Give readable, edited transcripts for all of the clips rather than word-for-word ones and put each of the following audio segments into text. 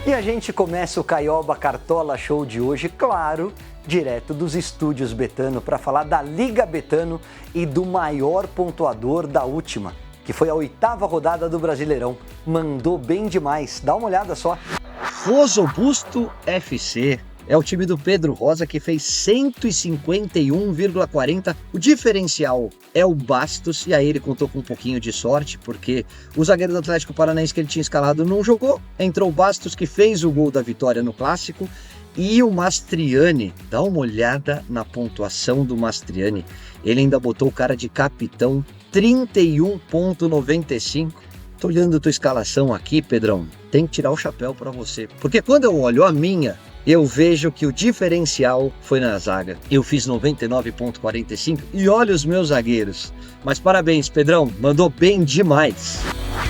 E a gente começa o Caioba Cartola Show de hoje, claro, direto dos estúdios Betano, para falar da Liga Betano e do maior pontuador da última, que foi a 8ª rodada do Brasileirão. Mandou bem demais, dá uma olhada só. Foz Augusto FC é o time do Pedro Rosa, que fez 151,40. O diferencial é o Bastos, e aí ele contou com um pouquinho de sorte, porque o zagueiro do Atlético Paranaense que ele tinha escalado não jogou. Entrou o Bastos, que fez o gol da vitória no Clássico, e o Mastriani. Dá uma olhada na pontuação do Mastriani. Ele ainda botou o cara de capitão, 31,95. Tô olhando a tua escalação aqui, Pedrão. Tem que tirar o chapéu para você, porque quando eu olho a minha, eu vejo que o diferencial foi na zaga. Eu fiz 99,45 e olha os meus zagueiros. Mas parabéns, Pedrão, mandou bem demais.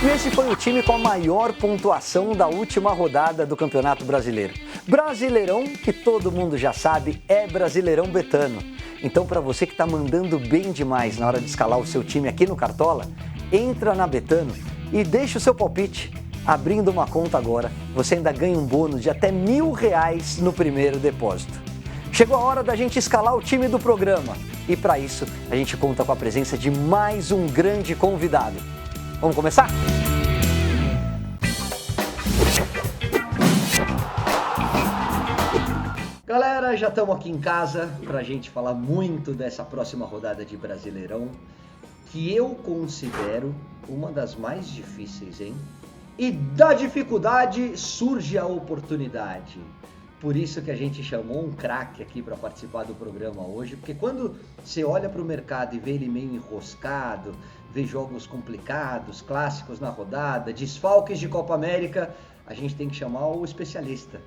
E esse foi o time com a maior pontuação da última rodada do Campeonato Brasileiro. Brasileirão, que todo mundo já sabe, é Brasileirão Betano. Então, para você que está mandando bem demais na hora de escalar o seu time aqui no Cartola, entra na Betano e deixa o seu palpite. Abrindo uma conta agora, você ainda ganha um bônus de até R$1.000 no primeiro depósito. Chegou a hora da gente escalar o time do programa. E para isso, a gente conta com a presença de mais um grande convidado. Vamos começar? Galera, já estamos aqui em casa para a gente falar muito dessa próxima rodada de Brasileirão, que eu considero uma das mais difíceis, hein? E da dificuldade surge a oportunidade. Por isso que a gente chamou um craque aqui para participar do programa hoje, porque quando você olha para o mercado e vê ele meio enroscado, vê jogos complicados, clássicos na rodada, desfalques de Copa América, a gente tem que chamar o especialista.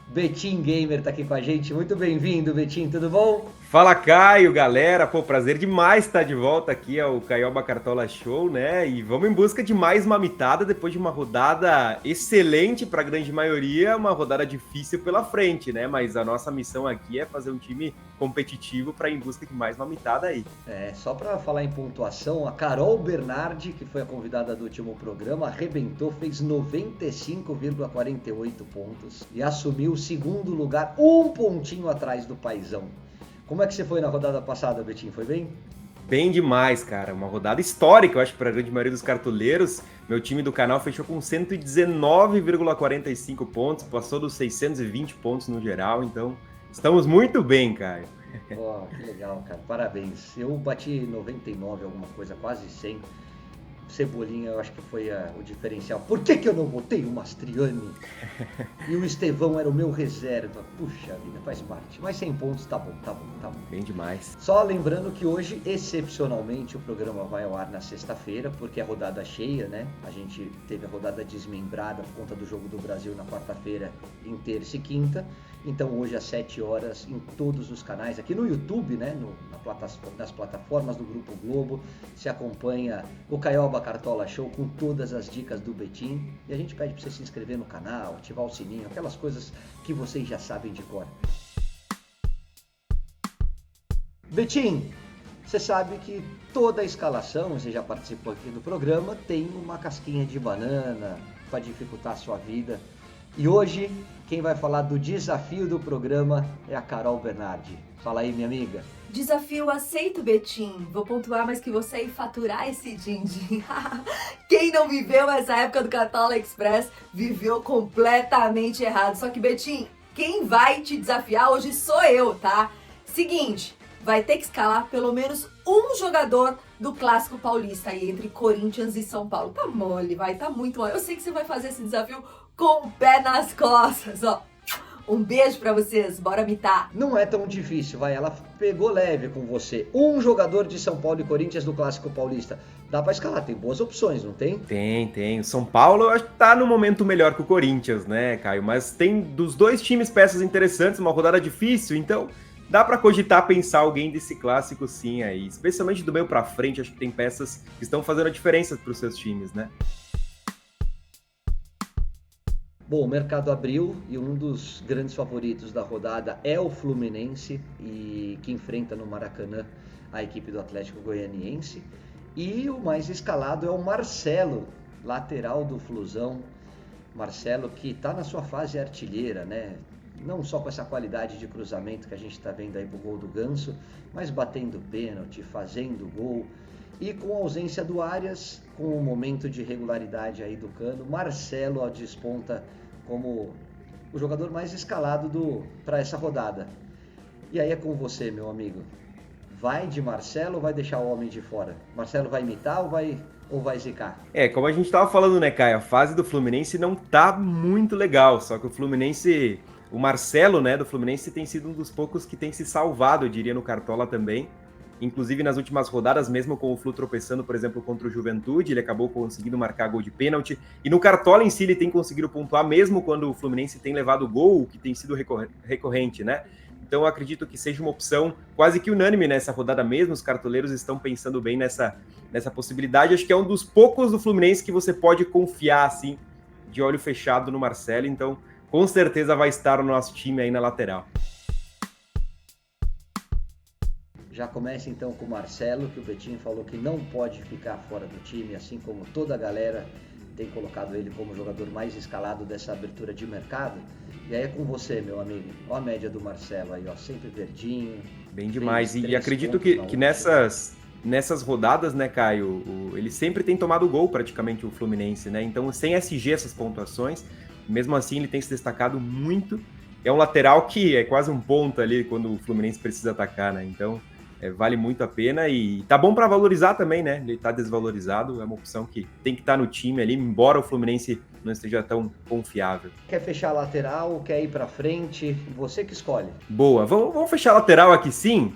Betim Gamer tá aqui com a gente, muito bem-vindo, Betim, tudo bom? Fala, Caio, galera, pô, prazer demais estar de volta aqui ao Caioba Cartola Show, né, e vamos em busca de mais uma mitada depois de uma rodada excelente para a grande maioria, uma rodada difícil pela frente, né, mas a nossa missão aqui é fazer um time competitivo para ir em busca de mais uma mitada aí. Só para falar em pontuação, a Carol Bernardi, que foi a convidada do último programa, arrebentou, fez 95,48 pontos e assumiu o segundo lugar, um pontinho atrás do Paizão. Como é que você foi na rodada passada, Betinho? Foi bem? Bem demais, cara. Uma rodada histórica, eu acho, para a grande maioria dos cartoleiros. Meu time do canal fechou com 119,45 pontos, passou dos 620 pontos no geral, então estamos muito bem, Caio. Oh, que legal, cara. Parabéns. Eu bati 99, alguma coisa, quase 100. Cebolinha, eu acho que foi o diferencial. Por que eu não botei o Mastriani? E o Estevão era o meu reserva. Puxa vida, faz parte. Mas 100 pontos, tá bom. Bem demais. Só lembrando que hoje, excepcionalmente, o programa vai ao ar na sexta-feira, porque é a rodada cheia, né? A gente teve a rodada desmembrada por conta do Jogo do Brasil na quarta-feira, em terça e quinta. Então hoje às 7 horas em todos os canais, aqui no YouTube, né, nas plataformas do Grupo Globo, se acompanha o Caioba Cartola Show com todas as dicas do Betim. E a gente pede para você se inscrever no canal, ativar o sininho, aquelas coisas que vocês já sabem de cor. Betim, você sabe que toda a escalação, você já participou aqui do programa, tem uma casquinha de banana para dificultar a sua vida. E hoje, quem vai falar do desafio do programa é a Carol Bernardi. Fala aí, minha amiga. Desafio aceito, Betim. Vou pontuar mais que você e faturar esse din-din. Quem não viveu essa época do Cartola Express viveu completamente errado. Só que, Betim, quem vai te desafiar hoje sou eu, tá? Seguinte, vai ter que escalar pelo menos um jogador do Clássico Paulista aí, entre Corinthians e São Paulo. Tá mole, tá muito mole. Eu sei que você vai fazer esse desafio com o pé nas costas, ó. Um beijo pra vocês, bora mitar. Não é tão difícil, ela pegou leve com você. Um jogador de São Paulo e Corinthians do Clássico Paulista. Dá pra escalar, tem boas opções, não tem? Tem. O São Paulo, eu acho que tá no momento melhor que o Corinthians, né, Caio? Mas tem dos dois times peças interessantes, uma rodada difícil, então dá pra cogitar pensar alguém desse clássico sim aí. Especialmente do meio pra frente, acho que tem peças que estão fazendo a diferença pros seus times, né? Bom, o mercado abriu e um dos grandes favoritos da rodada é o Fluminense, e que enfrenta no Maracanã a equipe do Atlético Goianiense. E o mais escalado é o Marcelo, lateral do Flusão. Marcelo, que está na sua fase artilheira, né? Não só com essa qualidade de cruzamento que a gente está vendo aí pro gol do Ganso, mas batendo pênalti, fazendo gol. E com a ausência do Arias, com o momento de regularidade aí do Cano, Marcelo desponta como o jogador mais escalado para essa rodada. E aí é com você, meu amigo. Vai de Marcelo ou vai deixar o homem de fora? Marcelo vai imitar ou vai zicar? Como a gente tava falando, né, Caio? A fase do Fluminense não tá muito legal, só que o Marcelo, né, do Fluminense tem sido um dos poucos que tem se salvado, eu diria, no Cartola também. Inclusive nas últimas rodadas, mesmo com o Flu tropeçando, por exemplo, contra o Juventude, ele acabou conseguindo marcar gol de pênalti. E no Cartola em si ele tem conseguido pontuar, mesmo quando o Fluminense tem levado gol, o que tem sido recorrente, né? Então eu acredito que seja uma opção quase que unânime nessa rodada mesmo. Os cartoleiros estão pensando bem nessa possibilidade. Acho que é um dos poucos do Fluminense que você pode confiar, assim, de olho fechado no Marcelo. Então, com certeza vai estar no nosso time aí na lateral. Já começa então com o Marcelo, que o Betinho falou que não pode ficar fora do time, assim como toda a galera tem colocado ele como o jogador mais escalado dessa abertura de mercado. E aí é com você, meu amigo. Olha a média do Marcelo aí, ó, sempre verdinho. Bem demais. E acredito que nessas rodadas, né, Caio, ele sempre tem tomado gol praticamente o Fluminense, né? Então, sem SG essas pontuações, mesmo assim ele tem se destacado muito. É um lateral que é quase um ponta ali quando o Fluminense precisa atacar, né? Então, vale muito a pena e tá bom para valorizar também, né? Ele tá desvalorizado, é uma opção que tem que estar no time ali, embora o Fluminense não esteja tão confiável. Quer fechar a lateral, quer ir para frente? Você que escolhe. Boa, vamos fechar a lateral aqui sim.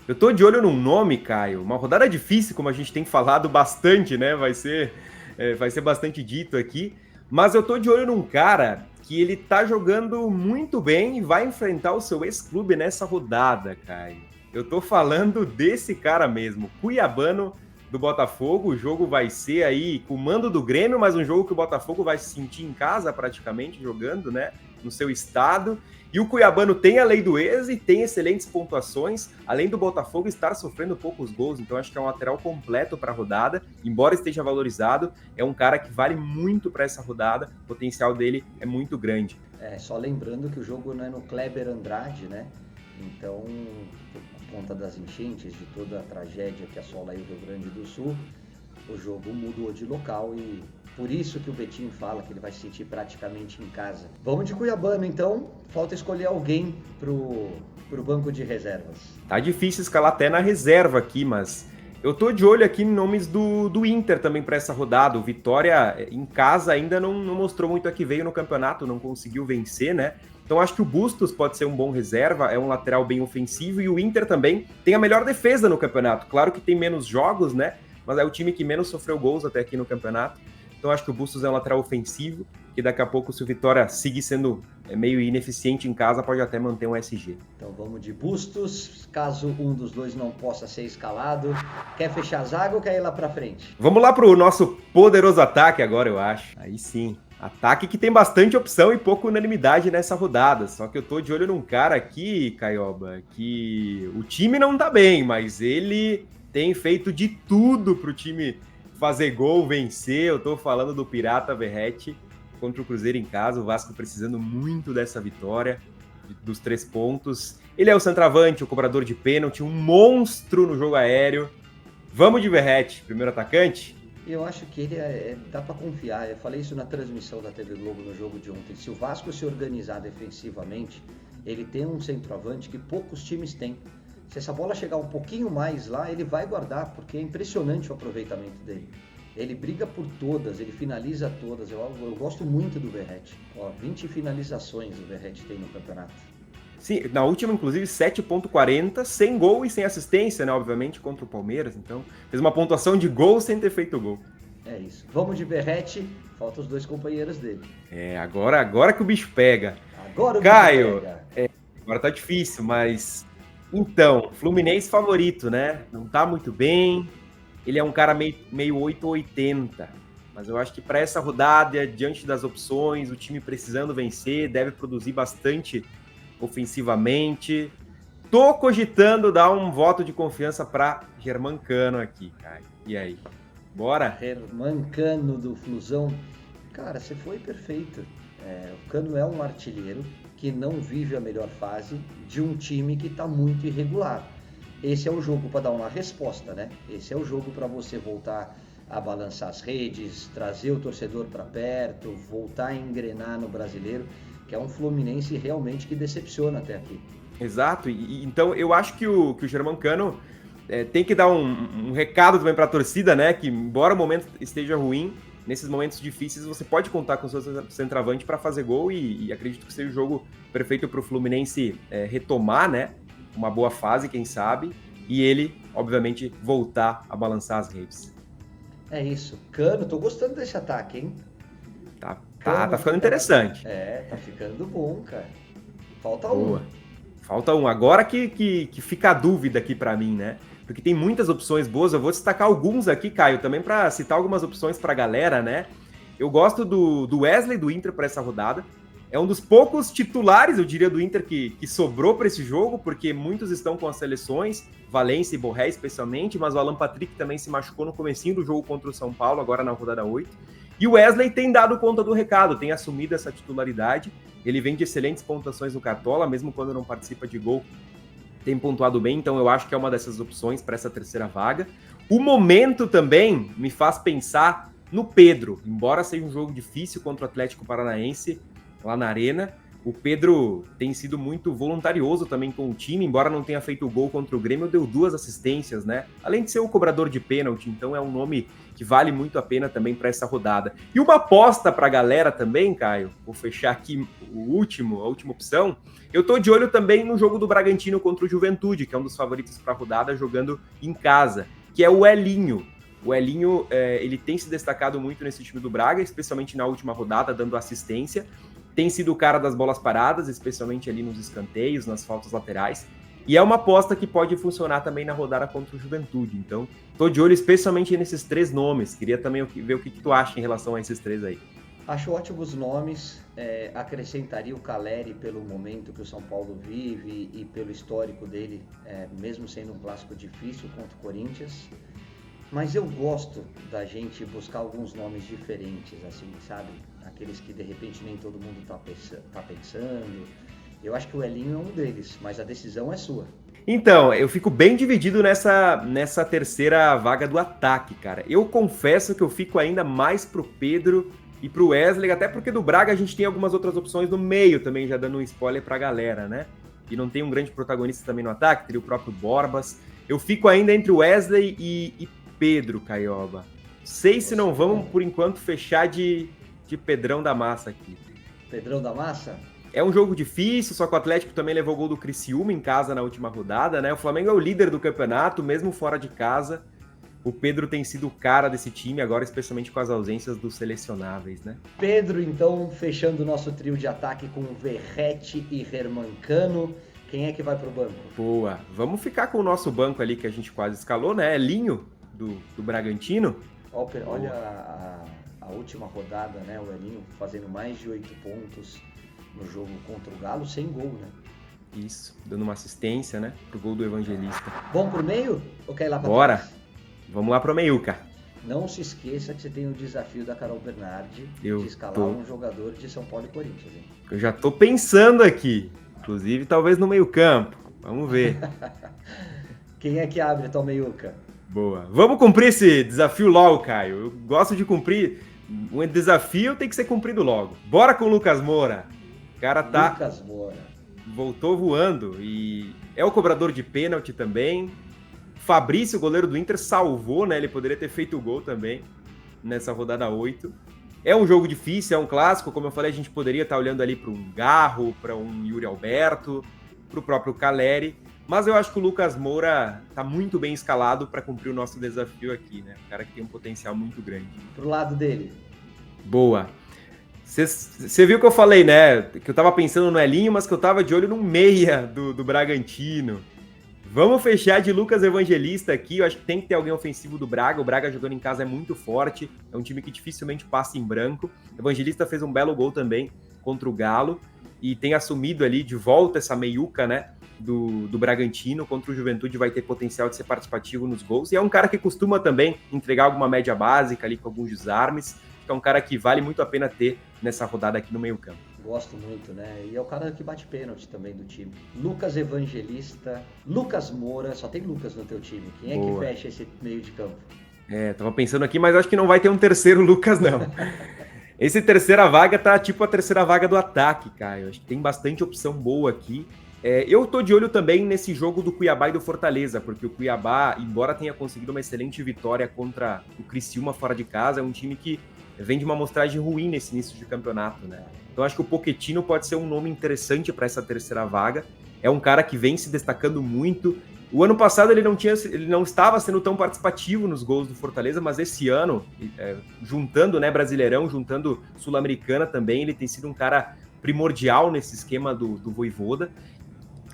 Eu tô de olho num nome, Caio, uma rodada difícil, como a gente tem falado bastante, né? Vai ser bastante dito aqui, mas eu tô de olho num cara que ele tá jogando muito bem e vai enfrentar o seu ex-clube nessa rodada, Caio. Eu tô falando desse cara mesmo, Cuiabano do Botafogo. O jogo vai ser aí com o mando do Grêmio, mas um jogo que o Botafogo vai se sentir em casa praticamente jogando, né, no seu estado. E o Cuiabano tem a lei do ex e tem excelentes pontuações, além do Botafogo estar sofrendo poucos gols, então acho que é um lateral completo para a rodada, embora esteja valorizado, é um cara que vale muito para essa rodada, o potencial dele é muito grande. Só lembrando que o jogo não é no Kleber Andrade, né? Então, por conta das enchentes, de toda a tragédia que assola aí o Rio Grande do Sul, o jogo mudou de local e por isso que o Betinho fala que ele vai se sentir praticamente em casa. Vamos de Cuiabano, então. Falta escolher alguém pro banco de reservas. Tá difícil escalar até na reserva aqui, mas eu tô de olho aqui em nomes do Inter também para essa rodada. O Vitória em casa ainda não mostrou muito a que veio no campeonato, não conseguiu vencer, né? Então acho que o Bustos pode ser um bom reserva, é um lateral bem ofensivo, e o Inter também tem a melhor defesa no campeonato. Claro que tem menos jogos, né? Mas é o time que menos sofreu gols até aqui no campeonato. Então acho que o Bustos é um lateral ofensivo, que daqui a pouco, se o Vitória seguir sendo meio ineficiente em casa, pode até manter um SG. Então vamos de Bustos, caso um dos dois não possa ser escalado. Quer fechar a zaga ou quer ir lá pra frente? Vamos lá pro nosso poderoso ataque agora, eu acho. Aí sim. Ataque que tem bastante opção e pouca unanimidade nessa rodada. Só que eu tô de olho num cara aqui, Caioba, que o time não tá bem, mas ele tem feito de tudo pro time fazer gol, vencer. Eu tô falando do Pirata Verratti contra o Cruzeiro em casa. O Vasco precisando muito dessa vitória, dos 3 pontos. Ele é o centroavante, o cobrador de pênalti, um monstro no jogo aéreo. Vamos de Verratti, primeiro atacante? Eu acho que ele dá para confiar. Eu falei isso na transmissão da TV Globo no jogo de ontem. Se o Vasco se organizar defensivamente, ele tem um centroavante que poucos times têm. Se essa bola chegar um pouquinho mais lá, ele vai guardar, porque é impressionante o aproveitamento dele. Ele briga por todas, ele finaliza todas. Eu gosto muito do Verratti. 20 finalizações o Verratti tem no campeonato. Sim, na última, inclusive, 7.40, sem gol e sem assistência, né? Obviamente, contra o Palmeiras. Então, fez uma pontuação de gol sem ter feito gol. É isso. Vamos de Verratti, faltam os 2 companheiros dele. Agora que o bicho pega. Agora o Caio, bicho pega. Agora tá difícil, mas... Então, Fluminense favorito, né? Não tá muito bem. Ele é um cara meio 880. Mas eu acho que para essa rodada, diante das opções, o time precisando vencer, deve produzir bastante ofensivamente. Tô cogitando dar um voto de confiança para Germancano aqui, cara. E aí? Bora? Germancano do Flusão. Cara, você foi perfeito. O Cano é um artilheiro que não vive a melhor fase de um time que está muito irregular. Esse é o jogo para dar uma resposta, né? Esse é o jogo para você voltar a balançar as redes, trazer o torcedor para perto, voltar a engrenar no Brasileiro, que é um Fluminense realmente que decepciona até aqui. Exato, então eu acho que o Germancano tem que dar um recado também para a torcida, né? Que embora o momento esteja ruim, nesses momentos difíceis você pode contar com o seu centroavante para fazer gol e acredito que seja o jogo perfeito para o Fluminense retomar, né? Uma boa fase, quem sabe, e ele, obviamente, voltar a balançar as redes. É isso. Cano, tô gostando desse ataque, hein? Tá ficando interessante. Tá ficando bom, cara. Falta Boa. um. Falta um. Agora que fica a dúvida aqui para mim, né? Porque tem muitas opções boas. Eu vou destacar alguns aqui, Caio, também para citar algumas opções para a galera, né? Eu gosto do Wesley do Inter para essa rodada. É um dos poucos titulares, eu diria, do Inter que sobrou para esse jogo, porque muitos estão com as seleções, Valência e Borré especialmente, mas o Alan Patrick também se machucou no comecinho do jogo contra o São Paulo, agora na rodada 8. E o Wesley tem dado conta do recado, tem assumido essa titularidade. Ele vem de excelentes pontuações no Cartola, mesmo quando não participa de gol, tem pontuado bem, então eu acho que é uma dessas opções para essa terceira vaga. O momento também me faz pensar no Pedro, embora seja um jogo difícil contra o Atlético Paranaense, lá na Arena. O Pedro tem sido muito voluntarioso também com o time, embora não tenha feito o gol contra o Grêmio, deu 2 assistências, né? Além de ser o cobrador de pênalti, então é um nome que vale muito a pena também para essa rodada. E uma aposta para a galera também, Caio, vou fechar aqui a última opção, eu tô de olho também no jogo do Bragantino contra o Juventude, que é um dos favoritos para a rodada, jogando em casa, que é o Elinho. O Elinho, ele tem se destacado muito nesse time do Braga, especialmente na última rodada, dando assistência. Tem sido o cara das bolas paradas, especialmente ali nos escanteios, nas faltas laterais. E é uma aposta que pode funcionar também na rodada contra o Juventude. Então, tô de olho especialmente nesses 3 nomes. Queria também ver o que tu acha em relação a esses 3 aí. Acho ótimos nomes. Acrescentaria o Caleri pelo momento que o São Paulo vive e pelo histórico dele, mesmo sendo um clássico difícil contra o Corinthians. Mas eu gosto da gente buscar alguns nomes diferentes, assim, sabe? Aqueles que de repente nem todo mundo tá pensando. Eu acho que o Elinho é um deles, mas a decisão é sua. Então, eu fico bem dividido nessa terceira vaga do ataque, cara. Eu confesso que eu fico ainda mais pro Pedro e pro Wesley, até porque do Braga a gente tem algumas outras opções no meio também, já dando um spoiler pra galera, né? E não tem um grande protagonista também no ataque, teria o próprio Borbas. Eu fico ainda entre o Wesley e Pedro, Caioba. Sei se não vamos, por enquanto, fechar de Pedrão da Massa aqui. Pedrão da Massa? É um jogo difícil, só que o Atlético também levou o gol do Criciúma em casa na última rodada, né? O Flamengo é o líder do campeonato, mesmo fora de casa. O Pedro tem sido o cara desse time agora, especialmente com as ausências dos selecionáveis, né? Pedro, então, fechando o nosso trio de ataque com Verratti e Germancano. Quem é que vai pro banco? Boa. Vamos ficar com o nosso banco ali que a gente quase escalou, né? Elinho, do Bragantino. Olha a última rodada, né? O Elinho fazendo mais de 8 pontos no jogo contra o Galo, sem gol, né? Isso, dando uma assistência, né? Pro gol do Evangelista. Vamos pro meio? Ou quer ir lá pra Bora! trás? Vamos lá pro meiuca. Não se esqueça que você tem o desafio da Carol Bernardi de escalar um jogador de São Paulo e Corinthians, hein? Eu já tô pensando aqui. Inclusive, talvez no meio-campo. Vamos ver. Quem é que abre a tua meiuca? Boa. Vamos cumprir esse desafio logo, Caio. Eu gosto de cumprir. Um desafio tem que ser cumprido logo. Bora com o Lucas Moura. O cara tá... Lucas Moura. Voltou voando e é o cobrador de pênalti também. Fabrício, o goleiro do Inter, salvou, né? Ele poderia ter feito o gol também nessa rodada 8. É um jogo difícil, é um clássico. Como eu falei, a gente poderia estar olhando ali para um Garro, para um Yuri Alberto, para o próprio Caleri. Mas eu acho que o Lucas Moura está muito bem escalado para cumprir o nosso desafio aqui, né? Um cara que tem um potencial muito grande. Pro lado dele. Boa. Você viu que eu falei, né? Que eu tava pensando no Elinho, mas que eu tava de olho no meia do Bragantino. Vamos fechar de Lucas Evangelista aqui. Eu acho que tem que ter alguém ofensivo do Braga. O Braga jogando em casa é muito forte. É um time que dificilmente passa em branco. O Evangelista fez um belo gol também contra o Galo. E tem assumido ali de volta essa meiuca, né? Do Bragantino. Contra o Juventude vai ter potencial de ser participativo nos gols. E é um cara que costuma também entregar alguma média básica ali com alguns desarmes. que é um cara que vale muito a pena ter nessa rodada aqui no meio campo. Gosto muito, né? E é o cara que bate pênalti também do time. Lucas Evangelista, Lucas Moura, só tem Lucas no teu time. Quem é Boa. que fecha esse meio de campo? Tava pensando aqui, mas acho que não vai ter um terceiro Lucas, não. Esse terceira vaga tá tipo a terceira vaga do ataque, Caio. Acho que tem bastante opção boa aqui. Eu tô de olho também nesse jogo do Cuiabá e do Fortaleza, porque o Cuiabá, embora tenha conseguido uma excelente vitória contra o Criciúma fora de casa, é um time que vem de uma amostragem ruim nesse início de campeonato, né? Então acho que o Pochettino pode ser um nome interessante para essa terceira vaga. É um cara que vem se destacando muito. O ano passado ele não estava sendo tão participativo nos gols do Fortaleza, mas esse ano, juntando, né, Brasileirão, juntando Sul-Americana também, ele tem sido um cara primordial nesse esquema do Vojvoda.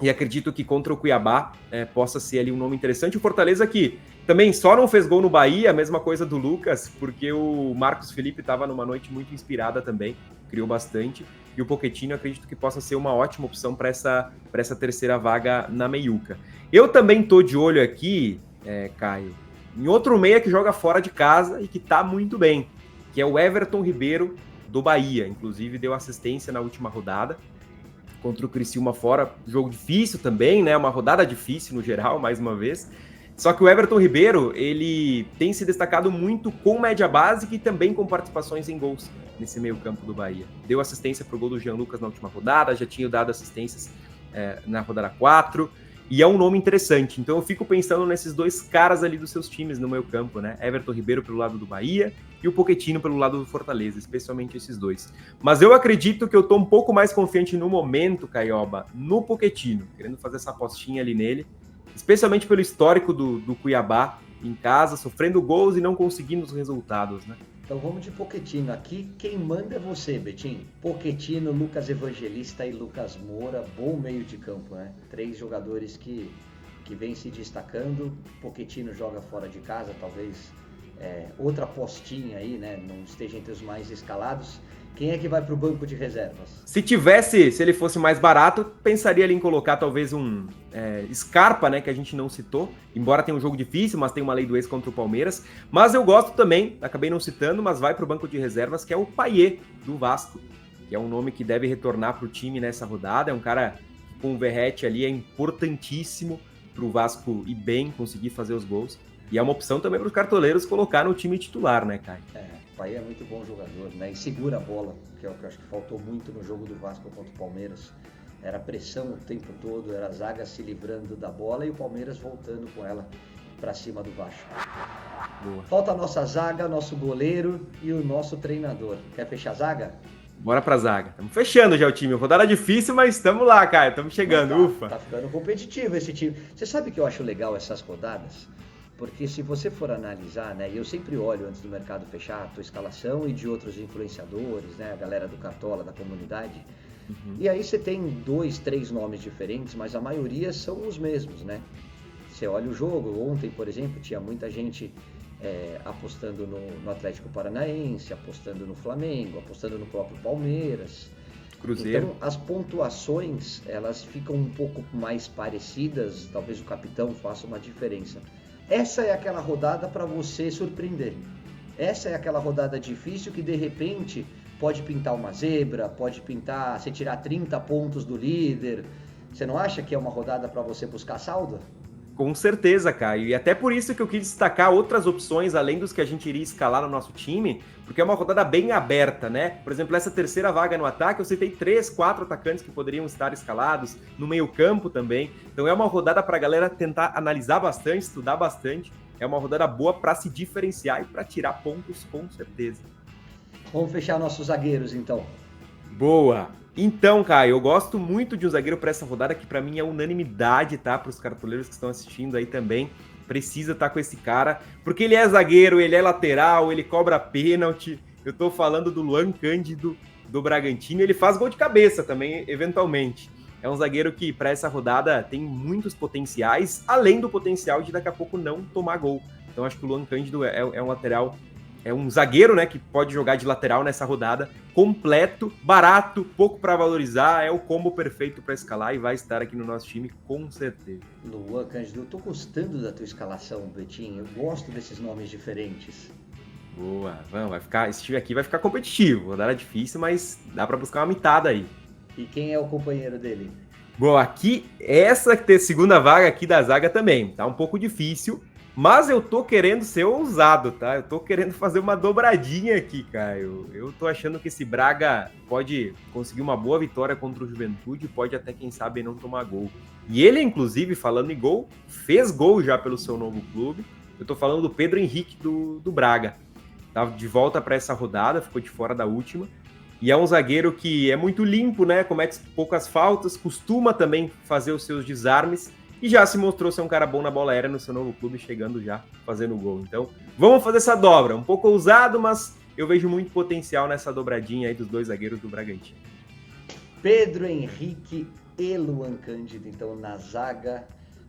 E acredito que contra o Cuiabá possa ser ali um nome interessante. O Fortaleza que também só não fez gol no Bahia, a mesma coisa do Lucas, porque o Marcos Felipe estava numa noite muito inspirada também, criou bastante. E o Pochettino acredito que possa ser uma ótima opção para essa terceira vaga na meiuca. Eu também tô de olho aqui, Caio, em outro meia que joga fora de casa e que tá muito bem, que é o Everton Ribeiro do Bahia. Inclusive deu assistência na última rodada contra o Criciúma fora, jogo difícil também, né? Uma rodada difícil no geral, mais uma vez. Só que o Everton Ribeiro, ele tem se destacado muito com média básica e também com participações em gols nesse meio campo do Bahia. Deu assistência pro gol do Jean Lucas na última rodada, já tinha dado assistências na rodada 4, e é um nome interessante. Então eu fico pensando nesses dois caras ali dos seus times no meio campo, né? Everton Ribeiro pelo lado do Bahia e o Pochettino pelo lado do Fortaleza, especialmente esses dois. Mas eu acredito que eu tô um pouco mais confiante no momento, Caioba, no Pochettino, querendo fazer essa apostinha ali nele, especialmente pelo histórico do Cuiabá em casa, sofrendo gols e não conseguindo os resultados, né? Então vamos de Pochettino. Aqui quem manda é você, Betinho. Pochettino, Lucas Evangelista e Lucas Moura, bom meio de campo, né? 3 jogadores que vêm se destacando. Pochettino joga fora de casa, talvez outra apostinha aí, né? Não esteja entre os mais escalados. Quem é que vai para o banco de reservas? Se ele fosse mais barato, pensaria ali em colocar talvez um Scarpa, né, que a gente não citou, embora tenha um jogo difícil, mas tem uma lei do ex contra o Palmeiras. Mas eu gosto também, acabei não citando, mas vai para o banco de reservas, que é o Payet, do Vasco, que é um nome que deve retornar para o time nessa rodada. É um cara que com o Verratti ali é importantíssimo para o Vasco ir bem, conseguir fazer os gols. E é uma opção também para os cartoleiros colocar no time titular, né, Caio? O Payet é muito bom jogador, né? E segura a bola, que é o que eu acho que faltou muito no jogo do Vasco contra o Palmeiras. Era pressão o tempo todo, era a zaga se livrando da bola e o Palmeiras voltando com ela para cima do Vasco. Boa. Falta a nossa zaga, nosso goleiro e o nosso treinador. Quer fechar a zaga? Bora pra zaga. Estamos fechando já o time. Rodada difícil, mas estamos lá, Caio. Estamos chegando, ufa. Tá ficando competitivo esse time. Você sabe que eu acho legal essas rodadas? Porque se você for analisar, né, e eu sempre olho antes do mercado fechar a tua escalação e de outros influenciadores, né, a galera do Cartola, da comunidade, e aí você tem 2, 3 nomes diferentes, mas a maioria são os mesmos, né? Você olha o jogo, ontem, por exemplo, tinha muita gente apostando no Atlético Paranaense, apostando no Flamengo, apostando no próprio Palmeiras. Cruzeiro. Então, as pontuações, elas ficam um pouco mais parecidas, talvez o capitão faça uma diferença. Essa é aquela rodada para você surpreender. Essa é aquela rodada difícil que de repente pode pintar uma zebra, pode pintar você tirar 30 pontos do líder. Você não acha que é uma rodada para você buscar saldo? Com certeza, Caio. E até por isso que eu quis destacar outras opções, além dos que a gente iria escalar no nosso time, porque é uma rodada bem aberta, né? Por exemplo, essa terceira vaga no ataque, eu citei 3, 4 atacantes que poderiam estar escalados, no meio-campo também. Então é uma rodada para a galera tentar analisar bastante, estudar bastante. É uma rodada boa para se diferenciar e para tirar pontos, com certeza. Vamos fechar nossos zagueiros, então. Boa! Então, Caio, eu gosto muito de um zagueiro para essa rodada, que para mim é unanimidade, tá? Para os cartoleiros que estão assistindo aí também, precisa estar com esse cara, porque ele é zagueiro, ele é lateral, ele cobra pênalti. Eu tô falando do Luan Cândido, do Bragantino, ele faz gol de cabeça também, eventualmente. É um zagueiro que, para essa rodada, tem muitos potenciais, além do potencial de daqui a pouco não tomar gol. Então, acho que o Luan Cândido é um lateral... É um zagueiro, né, que pode jogar de lateral nessa rodada, completo, barato, pouco para valorizar, é o combo perfeito para escalar e vai estar aqui no nosso time com certeza. Luan Cândido, eu tô gostando da tua escalação, Betinho. Eu gosto desses nomes diferentes. Boa, esse time aqui vai ficar competitivo. Rodada difícil, mas dá para buscar uma mitada aí. E quem é o companheiro dele? Bom, aqui, essa segunda vaga aqui da zaga também, tá um pouco difícil, mas eu tô querendo ser ousado, tá? Eu tô querendo fazer uma dobradinha aqui, Caio. Eu tô achando que esse Braga pode conseguir uma boa vitória contra o Juventude, pode até, quem sabe, não tomar gol. E ele, inclusive, falando em gol, fez gol já pelo seu novo clube. Eu tô falando do Pedro Henrique do Braga. Tava de volta para essa rodada, ficou de fora da última. E é um zagueiro que é muito limpo, né? Comete poucas faltas, costuma também fazer os seus desarmes e já se mostrou ser um cara bom na bola aérea no seu novo clube, chegando já fazendo gol. Então, vamos fazer essa dobra. Um pouco ousado, mas eu vejo muito potencial nessa dobradinha aí dos dois zagueiros do Bragantino. Pedro Henrique e Luan Cândido, então, na zaga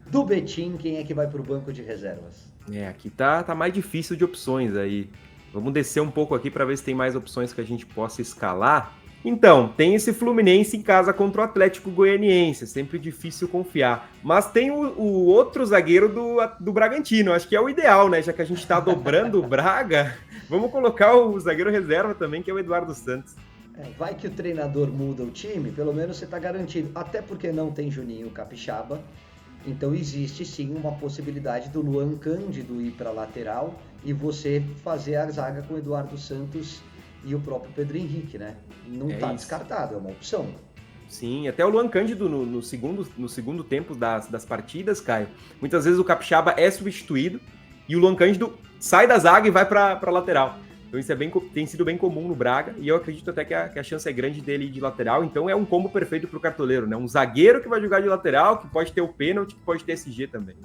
do Betim. Quem é que vai para o banco de reservas? Aqui tá mais difícil de opções aí. Vamos descer um pouco aqui para ver se tem mais opções que a gente possa escalar. Então, tem esse Fluminense em casa contra o Atlético Goianiense, é sempre difícil confiar. Mas tem o outro zagueiro do Bragantino, acho que é o ideal, né? Já que a gente está dobrando o Braga, vamos colocar o zagueiro reserva também, que é o Eduardo Santos. Vai que o treinador muda o time, pelo menos você está garantido. Até porque não tem Juninho Capixaba. Então existe sim uma possibilidade do Luan Cândido ir para a lateral e você fazer a zaga com o Eduardo Santos e o próprio Pedro Henrique, né? Não está descartado, é uma opção. Sim, até o Luan Cândido no segundo tempo das partidas, Caio, muitas vezes o Capixaba é substituído e o Luan Cândido sai da zaga e vai para a lateral. Então isso tem sido bem comum no Braga e eu acredito até que a chance é grande dele ir de lateral. Então é um combo perfeito para o cartoleiro, né? Um zagueiro que vai jogar de lateral, que pode ter o pênalti, que pode ter SG também.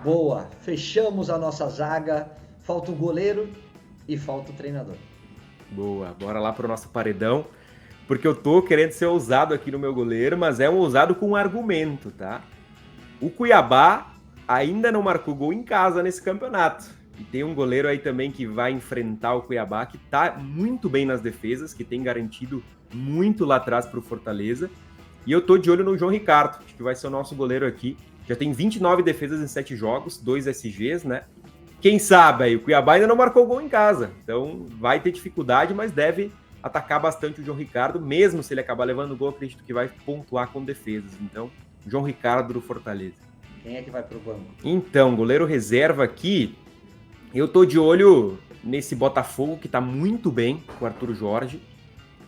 Boa, fechamos a nossa zaga. Falta o goleiro e falta o treinador. Boa, bora lá para o nosso paredão, porque eu tô querendo ser ousado aqui no meu goleiro, mas é um ousado com um argumento, tá? O Cuiabá ainda não marcou gol em casa nesse campeonato. E tem um goleiro aí também que vai enfrentar o Cuiabá, que tá muito bem nas defesas, que tem garantido muito lá atrás para o Fortaleza. E eu tô de olho no João Ricardo, acho que vai ser o nosso goleiro aqui. Já tem 29 defesas em 7 jogos, 2 SGs, né? Quem sabe aí, o Cuiabá ainda não marcou gol em casa. Então vai ter dificuldade, mas deve atacar bastante o João Ricardo. Mesmo se ele acabar levando gol, acredito que vai pontuar com defesas. Então, João Ricardo do Fortaleza. Quem é que vai pro banco? Então, goleiro reserva aqui... Eu tô de olho nesse Botafogo, que tá muito bem com o Arthur Jorge.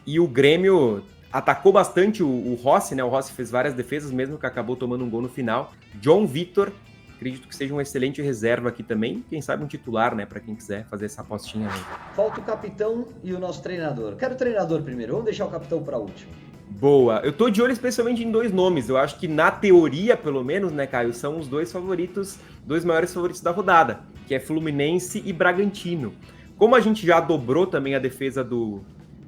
E o Grêmio atacou bastante o Rossi, né? O Rossi fez várias defesas, mesmo que acabou tomando um gol no final. John Vitor, acredito que seja um excelente reserva aqui também. Quem sabe um titular, né? Pra quem quiser fazer essa apostinha. Né? Falta o capitão e o nosso treinador. Quero o treinador primeiro, vamos deixar o capitão pra último. Boa. Eu tô de olho especialmente em 2 nomes. Eu acho que na teoria, pelo menos, né, Caio, são os 2 maiores favoritos da rodada, que é Fluminense e Bragantino. Como a gente já dobrou também a defesa do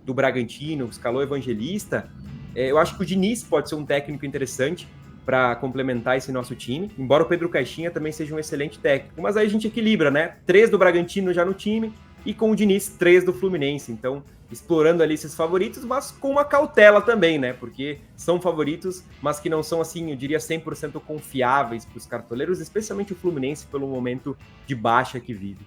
Bragantino, escalou Evangelista, eu acho que o Diniz pode ser um técnico interessante para complementar esse nosso time, embora o Pedro Caixinha também seja um excelente técnico. Mas aí a gente equilibra, né? 3 do Bragantino já no time e com o Diniz 3 do Fluminense. Então, explorando ali esses favoritos, mas com uma cautela também, né? Porque são favoritos, mas que não são, assim, eu diria 100% confiáveis para os cartoleiros, especialmente o Fluminense pelo momento de baixa que vive.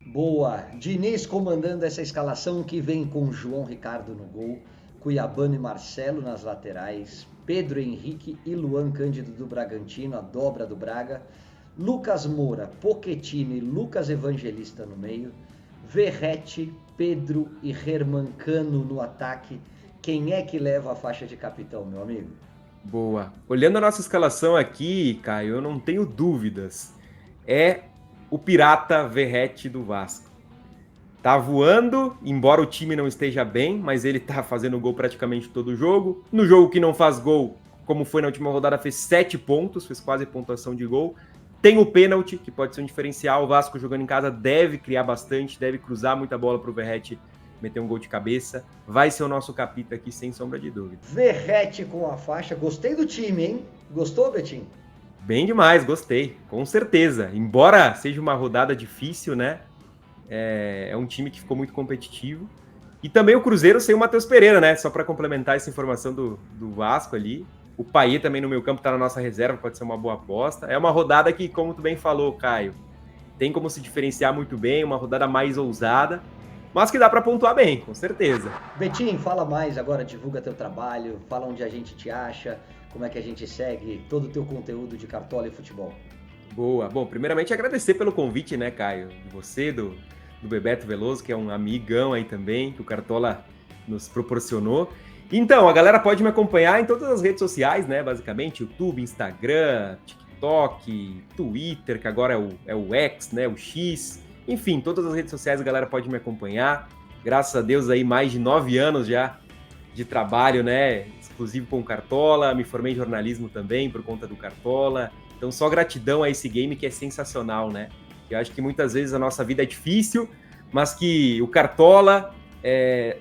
Boa, Diniz comandando essa escalação que vem com João Ricardo no gol, Cuiabano e Marcelo nas laterais, Pedro Henrique e Luan Cândido do Bragantino, a dobra do Braga, Lucas Moura, Pochettino e Lucas Evangelista no meio, Verratti, Pedro e Hermancano no ataque. Quem é que leva a faixa de capitão, meu amigo? Boa. Olhando a nossa escalação aqui, Caio, eu não tenho dúvidas. É o Pirata Verratti do Vasco. Tá voando, embora o time não esteja bem, mas ele tá fazendo gol praticamente todo o jogo. No jogo que não faz gol, como foi na última rodada, fez 7 pontos, fez quase pontuação de gol. Tem o pênalti, que pode ser um diferencial. O Vasco jogando em casa deve criar bastante, deve cruzar muita bola pro Verratti meter um gol de cabeça. Vai ser o nosso capita aqui, sem sombra de dúvida. Verratti com a faixa. Gostei do time, hein? Gostou, Betinho? Bem demais, gostei. Com certeza. Embora seja uma rodada difícil, né? É um time que ficou muito competitivo. E também o Cruzeiro sem o Matheus Pereira, né? Só para complementar essa informação do Vasco ali. O Payet também no meio campo tá na nossa reserva, pode ser uma boa aposta. É uma rodada que, como tu bem falou, Caio, tem como se diferenciar muito bem, uma rodada mais ousada, mas que dá para pontuar bem, com certeza. Betinho, fala mais agora, divulga teu trabalho, fala onde a gente te acha, como é que a gente segue todo o teu conteúdo de Cartola e futebol. Boa. Bom, primeiramente agradecer pelo convite, né, Caio? De você, do Bebeto Veloso, que é um amigão aí também, que o Cartola nos proporcionou. Então, a galera pode me acompanhar em todas as redes sociais, né, basicamente, YouTube, Instagram, TikTok, Twitter, que agora é o X, né, o X. Enfim, todas as redes sociais a galera pode me acompanhar. Graças a Deus aí, mais de 9 anos já de trabalho, né, exclusivo com o Cartola. Me formei em jornalismo também por conta do Cartola. Então, só gratidão a esse game que é sensacional, né? Eu acho que muitas vezes a nossa vida é difícil, mas que o Cartola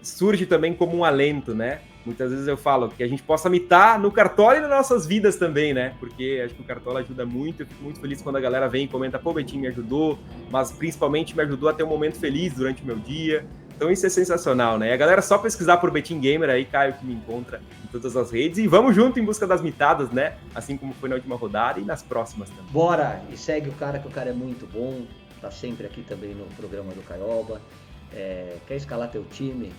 surge também como um alento, né? Muitas vezes eu falo que a gente possa mitar no Cartola e nas nossas vidas também, né? Porque acho que o Cartola ajuda muito. Eu fico muito feliz quando a galera vem e comenta, pô, Betinho, me ajudou, mas principalmente me ajudou a ter um momento feliz durante o meu dia. Então isso é sensacional, né? A galera só pesquisar por Betim Gamer aí, Caio, que me encontra em todas as redes. E vamos junto em busca das mitadas, né? Assim como foi na última rodada e nas próximas também. Bora! E segue o cara, que o cara é muito bom. Tá sempre aqui também no programa do Caioba. Quer escalar teu time?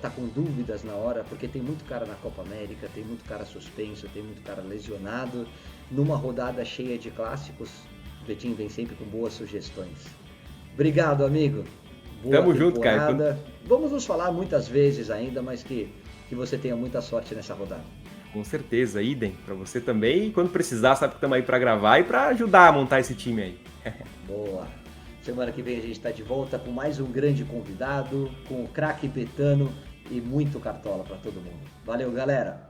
Tá com dúvidas na hora? Porque tem muito cara na Copa América, tem muito cara suspenso, tem muito cara lesionado. Numa rodada cheia de clássicos, o Betim vem sempre com boas sugestões. Obrigado, amigo. Boa Tamo junto, Caio. Vamos nos falar muitas vezes ainda, mas que você tenha muita sorte nessa rodada. Com certeza, idem para você também. E quando precisar, sabe que estamos aí para gravar e para ajudar a montar esse time aí. Boa. Semana que vem a gente está de volta com mais um grande convidado, com o craque Betano e muito Cartola para todo mundo. Valeu, galera!